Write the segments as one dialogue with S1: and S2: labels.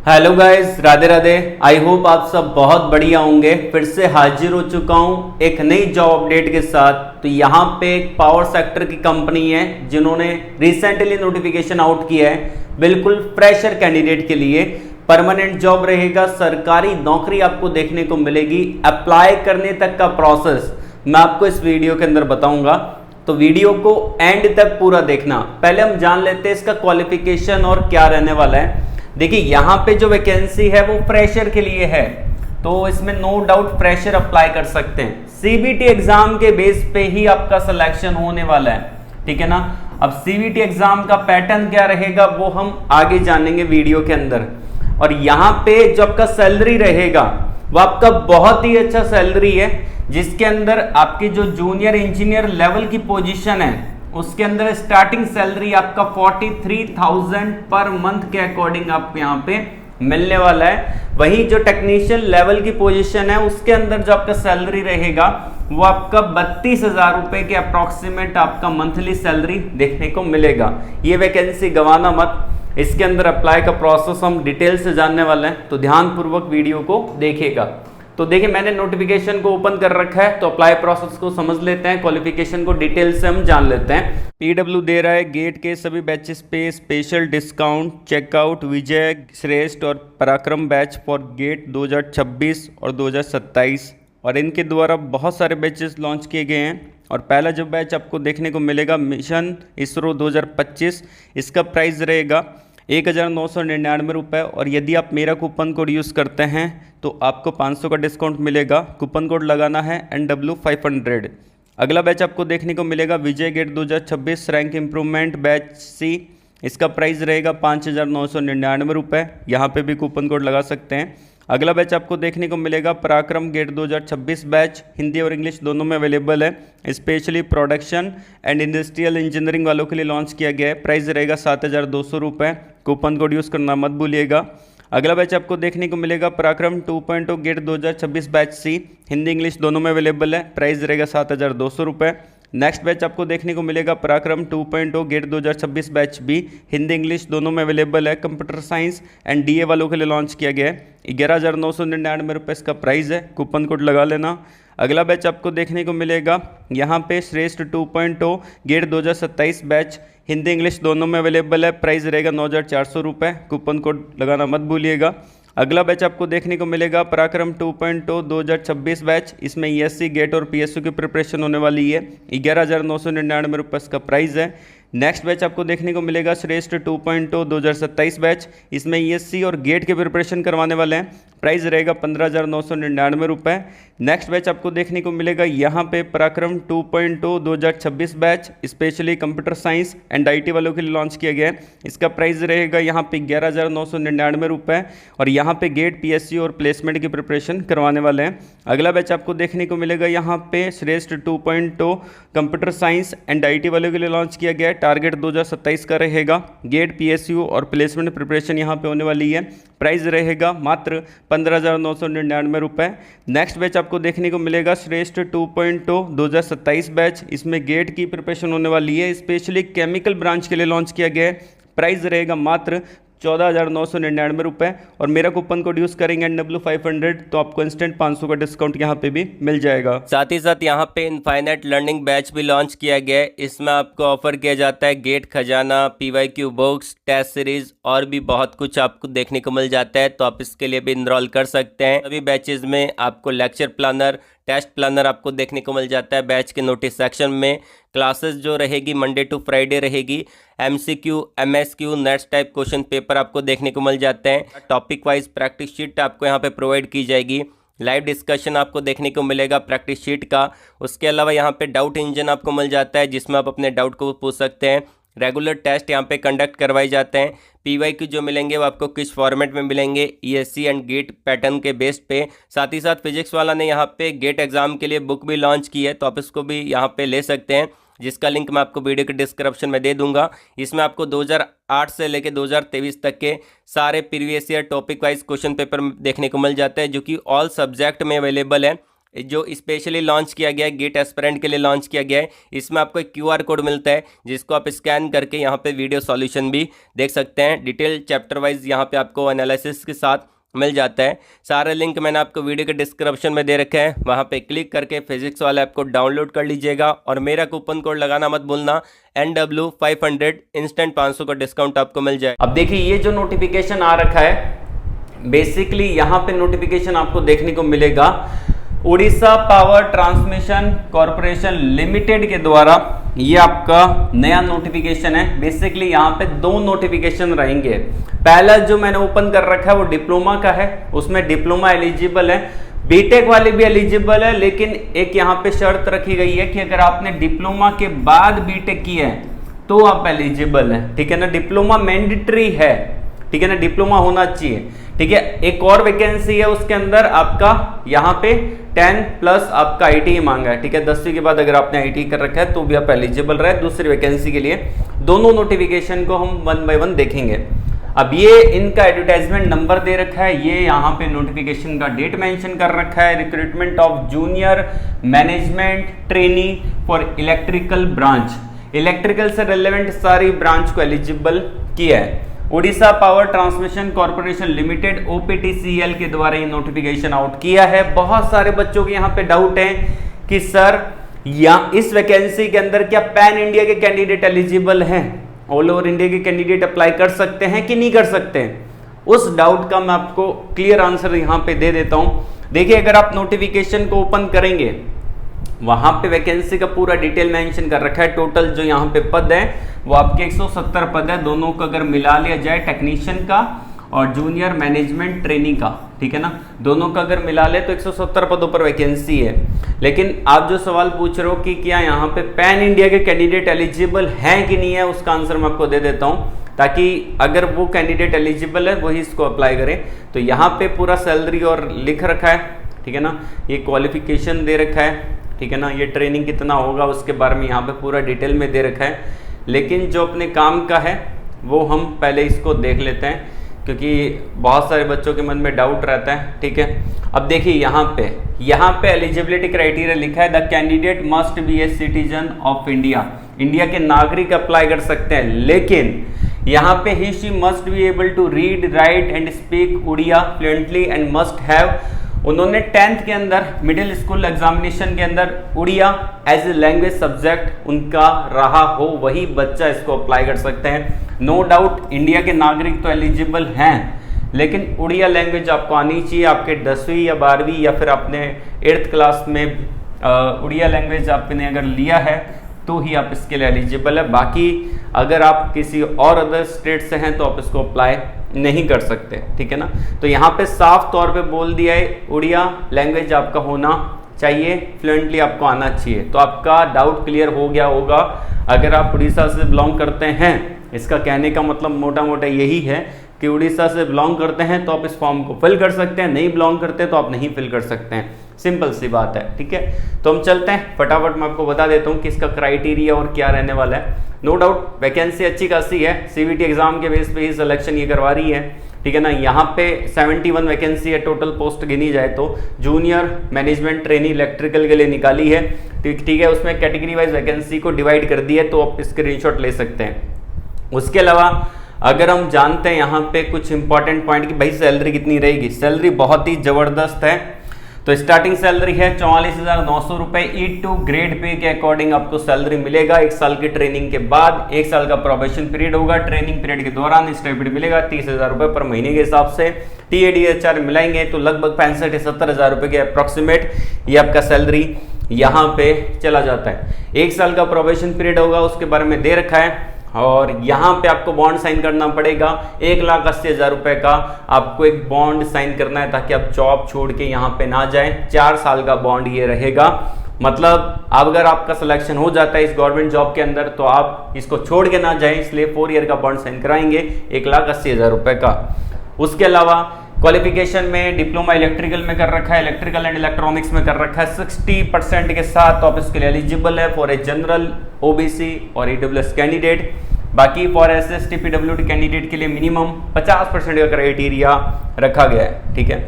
S1: Hello guys, Radhe Radhe. I hope आप सब बहुत बढ़िया होंगे। फिर से हाजिर हो चुका हूं एक नई जॉब अपडेट के साथ। तो यहाँ पे एक पावर सेक्टर की कंपनी है जिन्होंने रिसेंटली नोटिफिकेशन आउट किया है, बिल्कुल फ्रेशर कैंडिडेट के लिए। परमानेंट जॉब रहेगा, सरकारी नौकरी आपको देखने को मिलेगी। अप्लाई करने तक का प्रोसेस मैं आपको इस वीडियो के अंदर बताऊंगा, तो वीडियो को एंड तक पूरा देखना। पहले हम जान लेते हैं इसका क्वालिफिकेशन और क्या रहने वाला है। देखिए, यहाँ पे जो वैकेंसी है वो फ्रेशर के लिए है, तो इसमें नो डाउट फ्रेशर अप्लाई कर सकते हैं। सीबीटी एग्जाम के बेस पे ही आपका सिलेक्शन होने वाला है, ठीक है ना। अब सीबीटी एग्जाम का पैटर्न क्या रहेगा वो हम आगे जानेंगे वीडियो के अंदर। और यहाँ पे जो आपका सैलरी रहेगा वो आपका बहुत ही अच्छा सैलरी है, जिसके अंदर आपकी जो जूनियर इंजीनियर लेवल की पोजीशन है उसके अंदर स्टार्टिंग सैलरी आपका 43,000 पर मंथ के अकॉर्डिंग आपको यहाँ पे मिलने वाला है। वहीं जो टेक्नीशियन लेवल की पोजीशन है उसके अंदर जो आपका सैलरी रहेगा वो आपका 32,000 रुपए के अप्रॉक्सीमेट आपका मंथली सैलरी देखने को मिलेगा। ये वैकेंसी गंवाना मत। इसके अंदर अप्लाई का प्रोसेस हम डिटेल से जानने वाले हैं, तो ध्यानपूर्वक वीडियो को देखिएगा। तो देखिए, मैंने नोटिफिकेशन को ओपन कर रखा है, तो अप्लाई प्रोसेस को समझ लेते हैं। क्वालिफिकेशन को डिटेल से हम जान लेते हैं। पीडब्ल्यू दे रहा है गेट के सभी बैचेस पे स्पेशल डिस्काउंट। चेकआउट विजय, श्रेष्ठ और पराक्रम बैच फॉर गेट 2026 और 2027, और इनके द्वारा बहुत सारे बैचेस लॉन्च किए गए हैं। और पहला जो बैच आपको देखने को मिलेगा मिशन इसरो 2025, इसका प्राइस रहेगा 1,999 रुपये। और यदि आप मेरा कूपन कोड यूज़ करते हैं तो आपको 500 का डिस्काउंट मिलेगा। कूपन कोड लगाना है NW500। अगला बैच आपको देखने को मिलेगा विजय गेट 2026 रैंक इम्प्रूवमेंट बैच सी, इसका प्राइस रहेगा 5,999 रुपये। यहाँ पे भी कूपन कोड लगा सकते हैं। अगला बैच आपको देखने को मिलेगा पराक्रम गेट 2026 बैच, हिंदी और इंग्लिश दोनों में अवेलेबल है। Specially production and industrial engineering वालों के लिए लॉन्च किया गया है। प्राइस रहेगा 7,200 रुपये। कूपन कोड यूज़ करना मत भूलिएगा। अगला बैच आपको देखने को मिलेगा पराक्रम 2.0 गेट 2026 बैच सी, हिंदी इंग्लिश दोनों में अवेलेबल है। प्राइस रहेगा 7,200 रुपये। नेक्स्ट बैच आपको देखने को मिलेगा Parakram 2.0 GATE 2026 batch B, Hindi English दोनों में अवेलेबल है। कंप्यूटर साइंस एंड डीए वालों के लिए लॉन्च किया गया है। 11,999 रुपये इसका प्राइस है। कूपन कोड लगा लेना। अगला बैच आपको देखने को मिलेगा यहाँ पे श्रेष्ठ 2.0 गेट 2027 बैच, हिंदी इंग्लिश दोनों में अवेलेबल है। प्राइस रहेगा 9,400 रुपये। कूपन कोड लगाना मत भूलिएगा। अगला बैच आपको देखने को मिलेगा पराक्रम 2.0 2026 बैच, इसमें ESC गेट और PSU की प्रिपरेशन होने वाली है। 11,999 रुपये इसका प्राइस है। नेक्स्ट बैच आपको देखने को मिलेगा श्रेष्ठ 2.0 2027 बैच, इसमें ESC और गेट के प्रिपरेशन करवाने वाले हैं। प्राइस रहेगा 15,999 रुपये। नेक्स्ट बैच आपको देखने को मिलेगा यहाँ पे पराक्रम 2.0 2026 batch, specially computer science and IT वालों के लिए लॉन्च किया गया है। इसका प्राइस रहेगा यहाँ पे 11,999 रुपये। और यहाँ पे गेट PSU और प्लेसमेंट की प्रिपरेशन करवाने वाले हैं। अगला बैच आपको देखने को मिलेगा यहाँ पे श्रेष्ठ 2.0 कंप्यूटर साइंस एंड IT वालों के लिए लॉन्च किया गया है। टारगेट 2027 का रहेगा। गेट PSU और प्लेसमेंट प्रिपरेशन यहाँ पे होने वाली है। प्राइस रहेगा मात्र 15,999 रुपये। नेक्स्ट बैच आपको देखने को मिलेगा श्रेष्ठ 2.0 2027 बैच, इसमें गेट की प्रिपरेशन होने वाली है। स्पेशली केमिकल ब्रांच के लिए लॉन्च किया गया है। प्राइस रहेगा मात्र 14,999 रुपये। और मेरा कूपन कोड यूज़ करेंगे NW500 तो आपको इंस्टेंट 500 का डिस्काउंट यहाँ पे भी मिल जाएगा। साथ ही साथ यहाँ पे इनफाइनाइट लर्निंग बैच भी लॉन्च किया गया है। इसमें आपको ऑफर किया जाता है गेट खजाना, PYQ बुक्स, टेस्ट सीरीज और भी बहुत कुछ आपको देखने को मिल जाता है। तो आप इसके लिए भी इनरोल कर सकते हैं। सभी बैचेज में आपको लेक्चर प्लानर, टेस्ट प्लानर आपको देखने को मिल जाता है। बैच के नोटिस सेक्शन में क्लासेस जो रहेगी मंडे टू फ्राइडे रहेगी। MCQ, MSQ, nets type question paper आपको देखने को मिल जाते हैं। टॉपिक वाइज प्रैक्टिस शीट आपको यहाँ पे प्रोवाइड की जाएगी। लाइव डिस्कशन आपको देखने को मिलेगा प्रैक्टिस शीट का। उसके अलावा यहाँ पे डाउट इंजन आपको मिल जाता है, जिसमें आप अपने डाउट को पूछ सकते हैं। रेगुलर टेस्ट यहाँ पे कंडक्ट करवाए जाते हैं। PYQ जो मिलेंगे वो आपको किस फॉर्मेट में मिलेंगे, ESC एंड गेट पैटर्न के बेस पे। साथ ही साथ फिजिक्स वाला ने यहाँ पे गेट एग्जाम के लिए बुक भी लॉन्च की है, तो आप इसको भी यहाँ पे ले सकते हैं, जिसका लिंक मैं आपको वीडियो के डिस्क्रिप्शन में दे दूंगा। इसमें आपको 2008 से लेकर 2023 तक के सारे previous year topic wise question paper देखने को मिल जाते हैं, जो कि ऑल सब्जेक्ट में अवेलेबल है।
S2: जो स्पेशली लॉन्च किया गया है, गेट एस्पिरेंट के लिए लॉन्च किया गया है। इसमें आपको एक QR कोड मिलता है जिसको आप स्कैन करके यहाँ पे वीडियो सॉल्यूशन भी देख सकते हैं। डिटेल चैप्टर वाइज यहाँ पे आपको एनालिसिस के साथ मिल जाता है। सारे लिंक मैंने आपको वीडियो के डिस्क्रिप्शन में दे रखे हैं, वहाँ पे क्लिक करके फिजिक्स वाला ऐप को डाउनलोड कर लीजिएगा और मेरा कूपन कोड लगाना मत भूलना, NW500, इंस्टेंट 500 का डिस्काउंट आपको मिल जाए।
S1: अब देखिए ये जो नोटिफिकेशन आ रखा है, बेसिकली यहाँ पे नोटिफिकेशन आपको देखने को मिलेगा Orissa power transmission corporation limited के द्वारा। ये आपका नया नोटिफिकेशन है। बेसिकली यहाँ पे दो नोटिफिकेशन रहेंगे। पहला जो मैंने ओपन कर रखा है वो डिप्लोमा का है, उसमें डिप्लोमा एलिजिबल है, बीटेक वाले भी एलिजिबल है, लेकिन एक यहाँ पे शर्त रखी गई है कि अगर आपने डिप्लोमा के बाद बीटेक किया है तो आप एलिजिबल हैं, ठीक है ना। डिप्लोमा मैंडेटरी है, ठीक है ना, डिप्लोमा होना चाहिए, ठीक है। एक और वैकेंसी है, उसके अंदर आपका यहाँ पे 10 प्लस आपका ITI मांगा है, ठीक है। 10वीं के बाद अगर आपने ITI कर रखा है तो भी आप एलिजिबल रहे दूसरी वैकेंसी के लिए। दोनों नोटिफिकेशन को हम 1 बाय 1 देखेंगे। अब ये इनका एडवर्टाइजमेंट नंबर दे रखा है, ये यहाँ पे नोटिफिकेशन का डेट मेंशन कर रखा है, recruitment of junior management trainee for electrical branch. Electrical से रिलेवेंट सारी ब्रांच को एलिजिबल किया है। Orissa power transmission corporation limited OPTCL के द्वारा ये नोटिफिकेशन आउट किया है। बहुत सारे बच्चों के यहाँ पे डाउट है कि सर या इस वैकेंसी के अंदर क्या पैन इंडिया के कैंडिडेट एलिजिबल हैं, ऑल ओवर इंडिया के कैंडिडेट अप्लाई कर सकते हैं कि नहीं कर सकते हैं। उस डाउट का मैं आपको क्लियर आंसर यहाँ पे दे देता हूँ। देखिए अगर आप नोटिफिकेशन को ओपन करेंगे, वहां पे वैकेंसी का पूरा डिटेल मेंशन कर रखा है। टोटल जो यहाँ पे पद है वो आपके 170 पद है, दोनों को अगर मिला लिया जाए, टेक्नीशियन का और जूनियर मैनेजमेंट ट्रेनी का, ठीक है ना, दोनों का अगर मिला ले तो 170 पदों पर वैकेंसी है। लेकिन आप जो सवाल पूछ रहे हो कि क्या यहाँ पे पैन इंडिया के कैंडिडेट एलिजिबल हैं कि नहीं है, उसका आंसर मैं आपको दे देता हूँ, ताकि अगर वो कैंडिडेट एलिजिबल है वही इसको अप्लाई करें। तो यहाँ पे पूरा सैलरी और लिख रखा है, ठीक है ना, ये क्वालिफिकेशन दे रखा है, ठीक है ना, ये ट्रेनिंग कितना होगा उसके बारे में यहाँ पे पूरा डिटेल में दे रखा है। लेकिन जो अपने काम का है वो हम पहले इसको देख लेते हैं, क्योंकि बहुत सारे बच्चों के मन में डाउट रहता है, ठीक है। अब देखिए यहाँ पे एलिजिबिलिटी क्राइटेरिया लिखा है, the candidate must be a citizen of India. India के नागरिक अप्लाई कर सकते हैं, लेकिन यहाँ पे ही she must be able to read write and speak Odia fluently and must have, उन्होंने 10th के अंदर मिडिल स्कूल एग्जामिनेशन के अंदर Odia as a language subject उनका रहा हो, वही बच्चा इसको अप्लाई कर सकते हैं। नो डाउट इंडिया के नागरिक तो एलिजिबल हैं, लेकिन उड़िया लैंग्वेज आपको आनी चाहिए। आपके 10वीं या 12वीं या फिर आपने 8th क्लास में उड़िया लैंग्वेज आपने अगर लिया है तो ही आप इसके लिए एलिजिबल है। बाकी अगर आप किसी और अदर स्टेट से हैं तो आप इसको अप्लाई नहीं कर सकते, ठीक है ना। तो यहाँ पे साफ तौर पे बोल दिया है उड़िया लैंग्वेज आपका होना चाहिए, फ्लुएंटली आपको आना चाहिए। तो आपका डाउट क्लियर हो गया होगा। अगर आप उड़ीसा से बिलोंग करते हैं, इसका कहने का मतलब मोटा मोटा यही है कि उड़ीसा से बिलोंग करते हैं तो आप इस फॉर्म को फिल कर सकते हैं, नहीं बिलोंग करते तो आप नहीं फिल कर सकते हैं। सिंपल सी बात है, ठीक है। तो हम चलते हैं, फटाफट मैं आपको बता देता हूँ कि इसका क्राइटेरिया और क्या रहने वाला है। नो डाउट वैकेंसी अच्छी खासी है, CBT एग्जाम के बेस पे ही सिलेक्शन ये करवा रही है, ठीक है ना। यहाँ पे 71 वैकेंसी है, टोटल पोस्ट गिनी जाए तो जूनियर मैनेजमेंट ट्रेनी इलेक्ट्रिकल के लिए निकाली है, ठीक है। उसमें कैटेगरी वाइज वैकेंसी को डिवाइड कर दी है, तो आप स्क्रीनशॉट ले सकते हैं। उसके अलावा अगर हम जानते हैं यहाँ पे कुछ इंपॉर्टेंट पॉइंट कि भाई सैलरी कितनी रहेगी, सैलरी बहुत ही जबरदस्त है। तो स्टार्टिंग सैलरी है 44,900 रुपए। E2 ग्रेड पे के अकॉर्डिंग आपको सैलरी मिलेगा। 1 साल की ट्रेनिंग के बाद 1 साल का प्रोबेशन पीरियड होगा, ट्रेनिंग पीरियड के दौरान स्टाइपेंड मिलेगा 30,000 रुपए पर महीने के हिसाब से। TADHR मिलाएंगे तो लगभग 65 से 70,000 रुपए के अप्रोक्सीमेट ये आपका सैलरी यहाँ पे चला जाता है। 1 साल का प्रोबेशन पीरियड होगा, उसके बारे में दे रखा है। और यहाँ पे आपको बॉन्ड साइन करना पड़ेगा 1,80,000 रुपए का आपको एक बॉन्ड साइन करना है, ताकि आप जॉब छोड़ के यहाँ पे ना जाएं। 4 साल का बॉन्ड ये रहेगा। मतलब अगर आपका सिलेक्शन हो जाता है इस गवर्नमेंट जॉब के अंदर तो आप इसको छोड़ के ना जाएं, इसलिए 4 ईयर का बॉन्ड साइन कराएंगे 1,80,000 रुपए का। उसके अलावा क्वालिफिकेशन में डिप्लोमा इलेक्ट्रिकल में कर रखा है, इलेक्ट्रिकल एंड इलेक्ट्रॉनिक्स में कर रखा है 60% के साथ, तो आप इसके लिए एलिजिबल है फॉर ए जनरल, OBC और EWS कैंडिडेट। बाकी फॉर SST PWD कैंडिडेट के लिए मिनिमम 50% का क्राइटेरिया रखा गया है, ठीक है।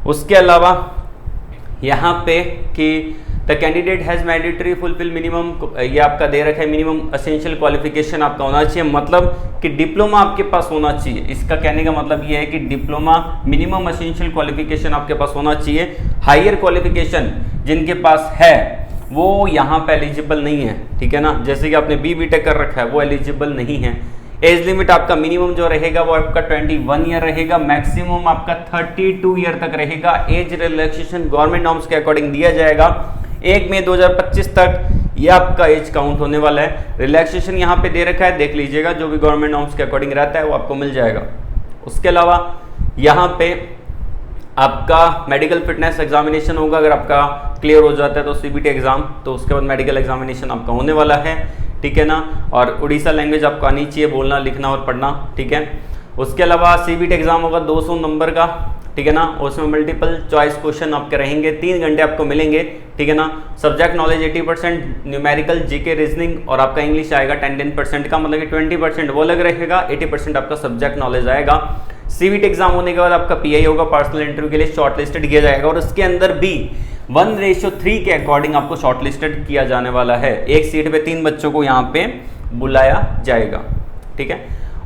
S1: उसके अलावा यहाँ पे कि the candidate has mandatory fulfil minimum, ये आपका दे रखा है मिनिमम असेंशियल क्वालिफिकेशन आपका होना चाहिए, मतलब कि डिप्लोमा आपके पास होना चाहिए। इसका कहने का मतलब ये है कि डिप्लोमा मिनिमम असेंशियल क्वालिफिकेशन आपके पास होना चाहिए। हायर क्वालिफिकेशन जिनके पास है वो यहाँ पे एलिजिबल नहीं है, ठीक है ना। जैसे कि आपने BTech कर रखा है वो एलिजिबल नहीं है। एज लिमिट आपका मिनिमम जो रहेगा वो आपका 21 ईयर रहेगा, मैक्सिमम आपका 32 ईयर तक रहेगा। एज रिलैक्सेशन गवर्नमेंट नॉर्म्स के अकॉर्डिंग दिया जाएगा 1 मई 2025 तक ये आपका एज काउंट होने वाला है। रिलैक्सेशन यहाँ पे दे रखा है, देख लीजिएगा, जो भी गवर्नमेंट नॉर्म्स के अकॉर्डिंग रहता है वो आपको मिल जाएगा। उसके अलावा यहाँ पे आपका मेडिकल फिटनेस एग्जामिनेशन होगा, अगर आपका क्लियर हो जाता है तो CBT एग्जाम, तो उसके बाद मेडिकल एग्जामिनेशन आपका होने वाला है, ठीक है ना। और उड़ीसा लैंग्वेज आपको आनी चाहिए, बोलना लिखना और पढ़ना, ठीक है। उसके अलावा CBT एग्जाम होगा 200 नंबर का, ठीक है ना। उसमें मल्टीपल चॉइस क्वेश्चन आपके रहेंगे, 3 घंटे आपको मिलेंगे, ठीक है ना। Subject knowledge 80%, numerical, GK, reasoning और आपका इंग्लिश आएगा 10% का, मतलब कि 20% वो अलग रहेगा, 80% आपका सब्जेक्ट नॉलेज आएगा। CBT एग्जाम होने के बाद आपका PI होगा, पर्सनल इंटरव्यू के लिए शॉर्टलिस्टेड किया जाएगा और उसके अंदर भी 1:3 के अकॉर्डिंग आपको शॉर्टलिस्टेड किया जाने वाला है। एक सीट पे 3 बच्चों को यहाँ पे बुलाया जाएगा, ठीक है।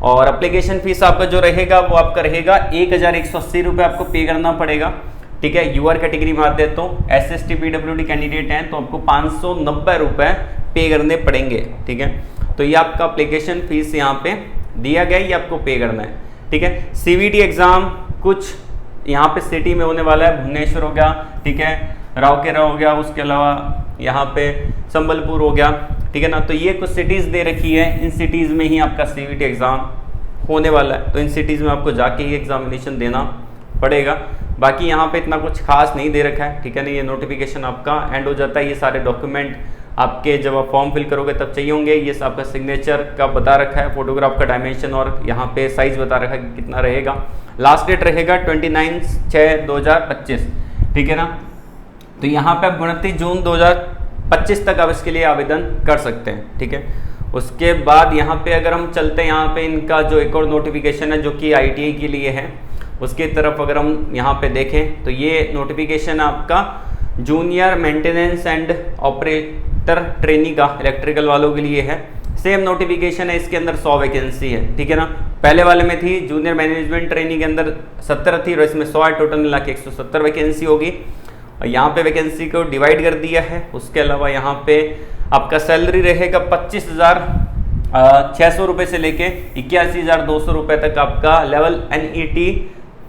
S1: और एप्लीकेशन फीस आपका जो रहेगा वो आपका रहेगा 1180 रुपये आपको पे करना पड़ेगा, ठीक है। UR कैटेगरी में आते हैं तो SST PWD कैंडिडेट हैं तो आपको 590 रुपये पे करने पड़ेंगे, ठीक है। तो ये आपका एप्लीकेशन फीस यहाँ पे दिया गया, ये आपको पे करना है, ठीक है। CBT एग्जाम कुछ यहाँ पे सिटी में होने वाला है, भुवनेश्वर हो गया, ठीक है, राउरकेला हो गया, उसके अलावा यहाँ पे संबलपुर हो गया, ठीक है ना। तो ये कुछ सिटीज़ दे रखी है, इन सिटीज़ में ही आपका CBT एग्ज़ाम होने वाला है, तो इन सिटीज़ में आपको जाके ही एग्जामिनेशन देना पड़ेगा। बाकी यहाँ पे इतना कुछ खास नहीं दे रखा है, ठीक है ना। ये नोटिफिकेशन आपका एंड हो जाता है, ये सारे डॉक्यूमेंट आपके जब आप फॉर्म फिल करोगे तब चाहिए होंगे। ये आपका सिग्नेचर का बता रखा है, फोटोग्राफ का डायमेंशन और यहाँ पे साइज़ बता रखा है कि कितना रहेगा। लास्ट डेट रहेगा 29/6/2025, ठीक है ना। तो यहाँ पे आप 29 जून 2025 तक आप इसके लिए आवेदन कर सकते हैं, ठीक है। उसके बाद यहाँ पे अगर हम चलते हैं, यहाँ पे इनका जो एक और नोटिफिकेशन है जो कि ITI के लिए है, उसके तरफ अगर हम यहाँ पे देखें तो ये नोटिफिकेशन आपका junior maintenance and operator trainee का इलेक्ट्रिकल वालों के लिए है। सेम नोटिफिकेशन है, इसके अंदर 100 वैकेंसी है, ठीक है ना। पहले वाले में थी जूनियर मैनेजमेंट ट्रेनी के अंदर 17 थी और इसमें 100 है, टोटल मिला के 170 वैकेंसी होगी। और यहाँ पे वैकेंसी को डिवाइड कर दिया है। उसके अलावा यहाँ पे आपका सैलरी रहेगा 25,600 रुपये से लेके 81,200 रुपये तक आपका लेवल NET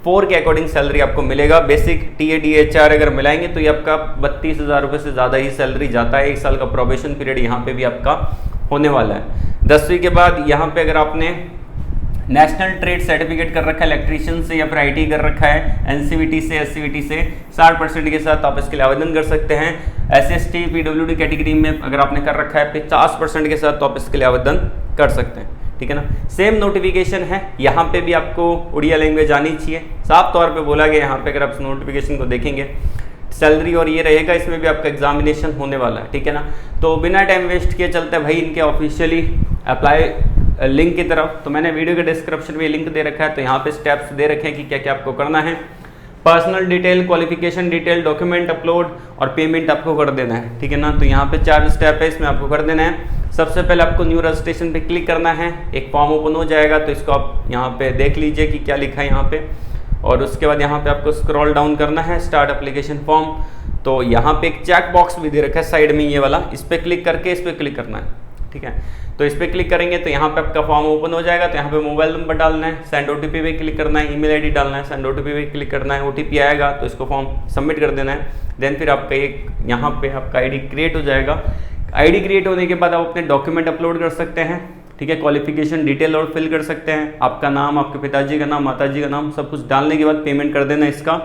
S1: 4 के अकॉर्डिंग सैलरी आपको मिलेगा। बेसिक TADHR अगर मिलाएंगे तो ये आपका 32,000 रुपये से ज़्यादा ही सैलरी जाता है। 1 साल का प्रोबेशन पीरियड यहाँ पे भी आपका होने वाला है। 10वीं के बाद यहाँ पे अगर आपने नेशनल ट्रेड सर्टिफिकेट कर रखा है इलेक्ट्रीशियन से या फिर IT कर रखा है NCVT से SCVT से 60% के साथ आप इसके लिए आवेदन कर सकते हैं। SST PWD कैटेगरी में अगर आपने कर रखा है 50% के साथ तो आप इसके लिए आवेदन कर सकते हैं, ठीक है ना। सेम नोटिफिकेशन है, यहाँ पे भी आपको उड़िया लैंग्वेज आनी चाहिए, साफ तौर पे बोला गया यहाँ पे। अगर आप इस नोटिफिकेशन को देखेंगे सैलरी और ये रहेगा, इसमें भी आपका एग्जामिनेशन होने वाला है, ठीक है ना। तो बिना टाइम वेस्ट किए चलते हैं भाई इनके ऑफिशियली अप्लाई लिंक की तरफ। तो मैंने वीडियो के डिस्क्रिप्शन में लिंक दे रखा है, तो यहाँ पे स्टेप्स दे रखे हैं कि क्या क्या आपको करना है। Personal detail, qualification detail, document upload और पेमेंट आपको कर देना है, ठीक है ना। तो यहाँ पे 4 स्टेप है, इसमें आपको कर देना है। सबसे पहले आपको न्यू रजिस्ट्रेशन पे क्लिक करना है, एक फॉर्म ओपन हो जाएगा, तो इसको आप यहाँ पे देख लीजिए कि क्या लिखा है यहाँ पे। और उसके बाद यहाँ पे आपको स्क्रॉल डाउन करना है, स्टार्ट एप्लीकेशन फॉर्म। तो यहाँ पे एक चेक बॉक्स भी दे रखा है साइड में, ये वाला, इस पर क्लिक करके इस पर क्लिक करना है, ठीक है। तो इस पर क्लिक करेंगे तो यहाँ पे आपका फॉर्म ओपन हो जाएगा। तो यहाँ पे मोबाइल नंबर डालना है, सेंड OTP पे क्लिक करना है, ईमेल ID डालना है, सेंड OTP पे क्लिक करना है, OTP आएगा तो इसको फॉर्म सबमिट कर देना है। देन फिर आपका एक यहाँ पे आपका ID क्रिएट हो जाएगा। ID क्रिएट होने के बाद आप अपने डॉक्यूमेंट अपलोड कर सकते हैं, ठीक है। क्वालिफिकेशन डिटेल और फिल कर सकते हैं, आपका नाम, आपके पिताजी का नाम, माताजी का नाम, सब कुछ डालने के बाद पेमेंट कर देना इसका।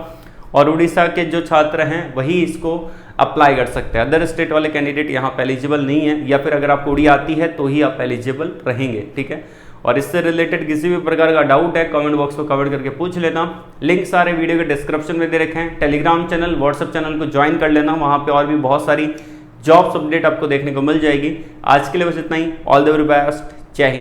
S1: और उड़ीसा के जो छात्र हैं वही इसको अप्लाई कर सकते हैं। अदर स्टेट वाले कैंडिडेट यहाँ पे एलिजिबल नहीं है, या फिर अगर आपको उड़िया आती है तो ही आप एलिजिबल रहेंगे, ठीक है। और इससे रिलेटेड किसी भी प्रकार का डाउट है कमेंट बॉक्स में कमेंट करके पूछ लेना। लिंक सारे वीडियो के डिस्क्रिप्शन में दे रखे हैं। टेलीग्राम चैनल, व्हाट्सएप चैनल को ज्वाइन कर लेना, वहाँ पे और भी बहुत सारी जॉब्स अपडेट आपको देखने को मिल जाएगी। आज के लिए बस इतना ही। All the very best.